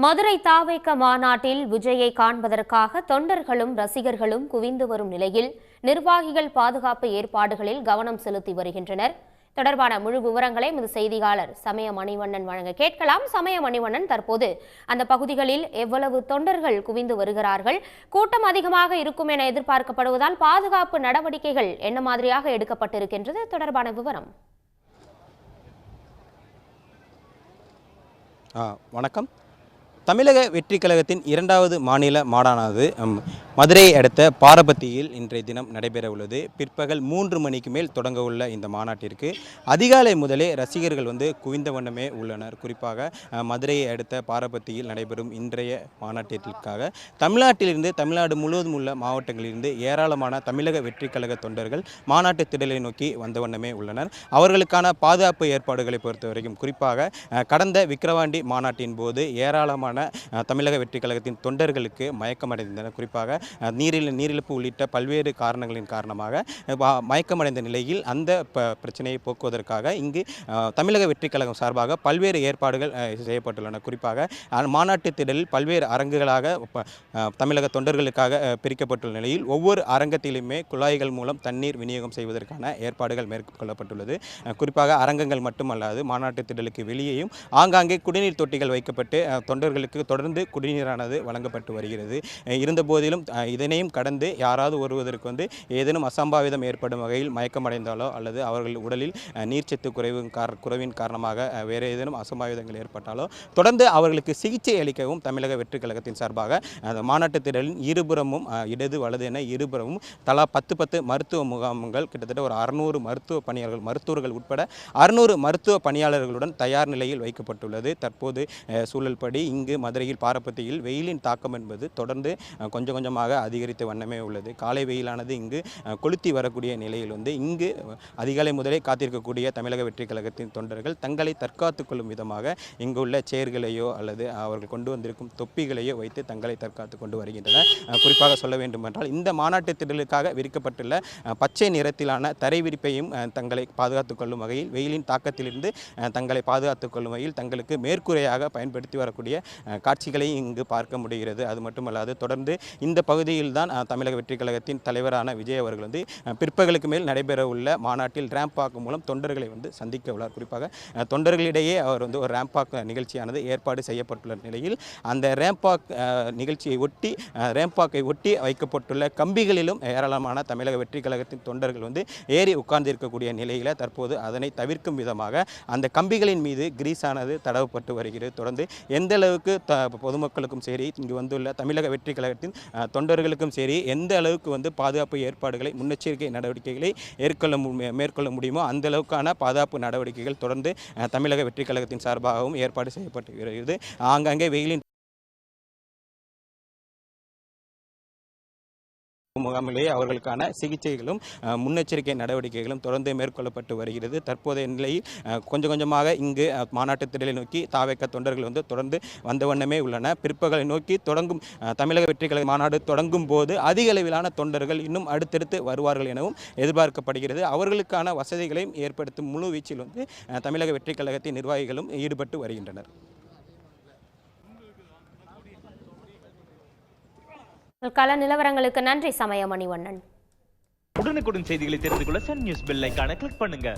மதுரை தாவேக மாநாட்டில் விஜயை காண்பதற்காக தொண்டர்களும் ரசிகர்களும் குவிந்து வரும் நிலையில் நிர்வாகிகள் பாதுகாப்பு ஏற்பாடுகளில் கவனம் செலுத்தி வருகின்றனர். தொடர்பான முழு விவரங்களை இந்த செய்தியாளர் சமய மணிவண்ணன் வழங்க கேட்கலாம். சமய மணிவண்ணன், தற்போது அந்த பகுதிகளில் எவ்வளவு தொண்டர்கள் குவிந்து வருகிறார்கள்? கூட்டம் அதிகமாக இருக்கும் என எதிர்பார்க்கப்படுவதால் பாதுகாப்பு நடவடிக்கைகள் என்ன மாதிரியாக எடுக்கப்பட்டிருக்கின்றது? தொடர்பான விவரம். வணக்கம். தமிழக வெற்றிக் கழகத்தின் இரண்டாவது மாநில மாநாடானது மதுரையை அடுத்த பாரபத்தியில் இன்றைய தினம் நடைபெற உள்ளது. பிற்பகல் 3 மணிக்கு மேல் தொடங்க உள்ள இந்த மாநாட்டிற்கு அதிகாலை முதலே ரசிகர்கள் குவிந்த வண்ணமே உள்ளனர். குறிப்பாக மதுரையை அடுத்த பாரபத்தியில் நடைபெறும் இன்றைய மாநாட்டிற்காக தமிழ்நாட்டிலிருந்து தமிழ்நாடு முழுவதும் உள்ள மாவட்டங்களிலிருந்து ஏராளமான தமிழக வெற்றிக் கழக தொண்டர்கள் மாநாட்டு திடலை நோக்கி வந்த வண்ணமே உள்ளனர். அவர்களுக்கான பாதுகாப்பு ஏற்பாடுகளை பொறுத்தவரைக்கும் குறிப்பாக கடந்த விக்கிரவாண்டி மாநாட்டின் போது ஏராளமான தமிழக வெற்றிக் கழகத்தின் தொண்டர்களுக்கு மயக்கமடைந்தனர். குறிப்பாக நீரிழப்பு உள்ளிட்ட பல்வேறு காரணங்களின் காரணமாக மயக்கமடைந்த நிலையில் அந்த பிரச்சனையை போக்குவதற்காக இங்கு தமிழக வெற்றிக் கழகம் சார்பாக பல்வேறு ஏற்பாடுகள் செய்யப்பட்டுள்ளன. குறிப்பாக மாநாட்டு திடலில் பல்வேறு அரங்குகளாக தமிழக தொண்டர்களுக்காக பிரிக்கப்பட்டுள்ள நிலையில் ஒவ்வொரு அரங்கத்திலுமே குழாய்கள் மூலம் தண்ணீர் விநியோகம் செய்வதற்கான ஏற்பாடுகள் மேற்கொள்ளப்பட்டுள்ளது. குறிப்பாக அரங்கங்கள் மட்டுமல்லாது மாநாட்டு திடலுக்கு வெளியேயும் ஆங்காங்கே குடிநீர் தொட்டிகள் வைக்கப்பட்டு தொண்டர்களுக்கு தொடர்ந்து குடிநீரானது வழங்கப்பட்டு வருகிறது. இருந்த போதிலும் இதனையும் கடந்து யாராவது ஒருவதற்கு ஏதேனும் அசம்பாவிதம் ஏற்படும் வகையில் மயக்கமடைந்தாலோ அல்லது அவர்கள் உடலில் நீர்ச்சத்து குறைவின் காரணமாக வேறு ஏதேனும் அசம்பாவிதங்கள் ஏற்பட்டாலோ தொடர்ந்து அவர்களுக்கு சிகிச்சை அளிக்கவும் தமிழக வெற்றிக் கழகத்தின் சார்பாக மாநாட்டு திடலின் இருபுறமும் இடது வலது என இருபுறமும் தலா 10 மருத்துவ முகாம்கள் கிட்டத்தட்ட ஒரு 600 மருத்துவர்கள் உட்பட 600 மருத்துவ பணியாளர்களுடன் தயார் நிலையில் வைக்கப்பட்டுள்ளது. தற்போது சூழல் படி இங்கு மதுரையில் பாரபத்தியில் வெயிலின் தாக்கம் என்பது தொடர்ந்து கொஞ்சம் கொஞ்சமாக அதிகரித்த வண்ணமே உள்ளது. காலை வெயிலானது இங்கு கொளுத்தி வரக்கூடிய நிலையில் இங்கு அதிகாலை முதலே காத்திருக்கக்கூடிய தமிழக வெற்றிக் கழகத்தின் தொண்டர்கள் தங்களை தற்காத்துக் கொள்ளும் விதமாக இங்கு உள்ள சேர்களையோ அல்லது அவர்கள் கொண்டு வந்திருக்கும் தொப்பிகளையோ வைத்து தங்களை தற்காத்துக் கொண்டு வருகின்றனர். குறிப்பாக சொல்ல வேண்டுமென்றால் இந்த மாநாட்டு திடலுக்காக விரிக்கப்பட்டுள்ள பச்சை நிறத்திலான தரை விரிப்பையும் தங்களை பாதுகாத்துக் கொள்ளும் வகையில் வெயிலின் தாக்கத்திலிருந்து தங்களை பாதுகாத்துக் கொள்ளும் வகையில் தங்களுக்கு மேற்கூரையாக பயன்படுத்தி வரக்கூடிய காட்சிகளையும் இங்கு பார்க்க முடிகிறது. அது மட்டுமல்லாது தொடர்ந்து இந்த பகுதியில் தான் தமிழக வெற்றிக் கழகத்தின் தலைவரான விஜய் அவர்கள் பிற்பகலுக்கு மேல் நடைபெற உள்ள மாநாட்டில் ரேம்ப் வாக் மூலம் தொண்டர்களை சந்திக்க உள்ளார். குறிப்பாக தொண்டர்களிடையே அவர் ஒரு ரேம்ப் வாக் நிகழ்ச்சியானது ஏற்பாடு செய்யப்பட்டுள்ள நிலையில் அந்த ரேம்ப் வாக்கை ஒட்டி வைக்கப்பட்டுள்ள கம்பிகளிலும் ஏராளமான தமிழக வெற்றிக் கழகத்தின் தொண்டர்கள் ஏறி உட்கார்ந்திருக்கக்கூடிய நிலையில் தற்போது அதனை தவிர்க்கும் விதமாக அந்த கம்பிகளின் மீது கிரீஸானது தடவப்பட்டு வருகிறது. தொடர்ந்து எந்த அளவுக்கு பொதுமக்களுக்கும் சரி இங்கு வந்துள்ள தமிழக வெற்றிக் கழகத்தின் தொண்டர்களுக்கும் சரி எந்த அளவுக்கு பாதுகாப்பு ஏற்பாடுகளை முன்னெச்சரிக்கை நடவடிக்கைகளை மேற்கொள்ள முடியுமோ அந்த அளவுக்கான பாதுகாப்பு நடவடிக்கைகள் தொடர்ந்து தமிழக வெற்றிக் கழகத்தின் சார்பாகவும் ஏற்பாடு செய்யப்பட்டு வருகிறது. ஆங்காங்கே வெயிலின் முகாமிலேயே அவர்களுக்கான சிகிச்சைகளும் முன்னெச்சரிக்கை நடவடிக்கைகளும் தொடர்ந்து மேற்கொள்ளப்பட்டு வருகிறது. தற்போதைய நிலையில் கொஞ்சம் கொஞ்சமாக இங்கு மாநாட்டு திடலை நோக்கி தாவேக தொண்டர்கள் தொடர்ந்து வந்த வண்ணமே உள்ளன. பிற்பகலை நோக்கி தொடங்கும் தமிழக வெற்றிக் கழக மாநாடு தொடங்கும் போது அதிக அளவிலான தொண்டர்கள் இன்னும் அடுத்தடுத்து வருவார்கள் எனவும் எதிர்பார்க்கப்படுகிறது. அவர்களுக்கான வசதிகளையும் ஏற்படுத்தும் முழு வீச்சில் தமிழக வெற்றிக் கழகத்தின் நிர்வாகிகளும் ஈடுபட்டு வருகின்றனர். கள நிலவரங்களுக்கு நன்றி சமய மணிவண்ணன். உடனுக்குடன் செய்திகளை தெரிந்து கொள்ள சன் நியூஸ் பெல் ஐகானை கிளிக் பண்ணுங்க.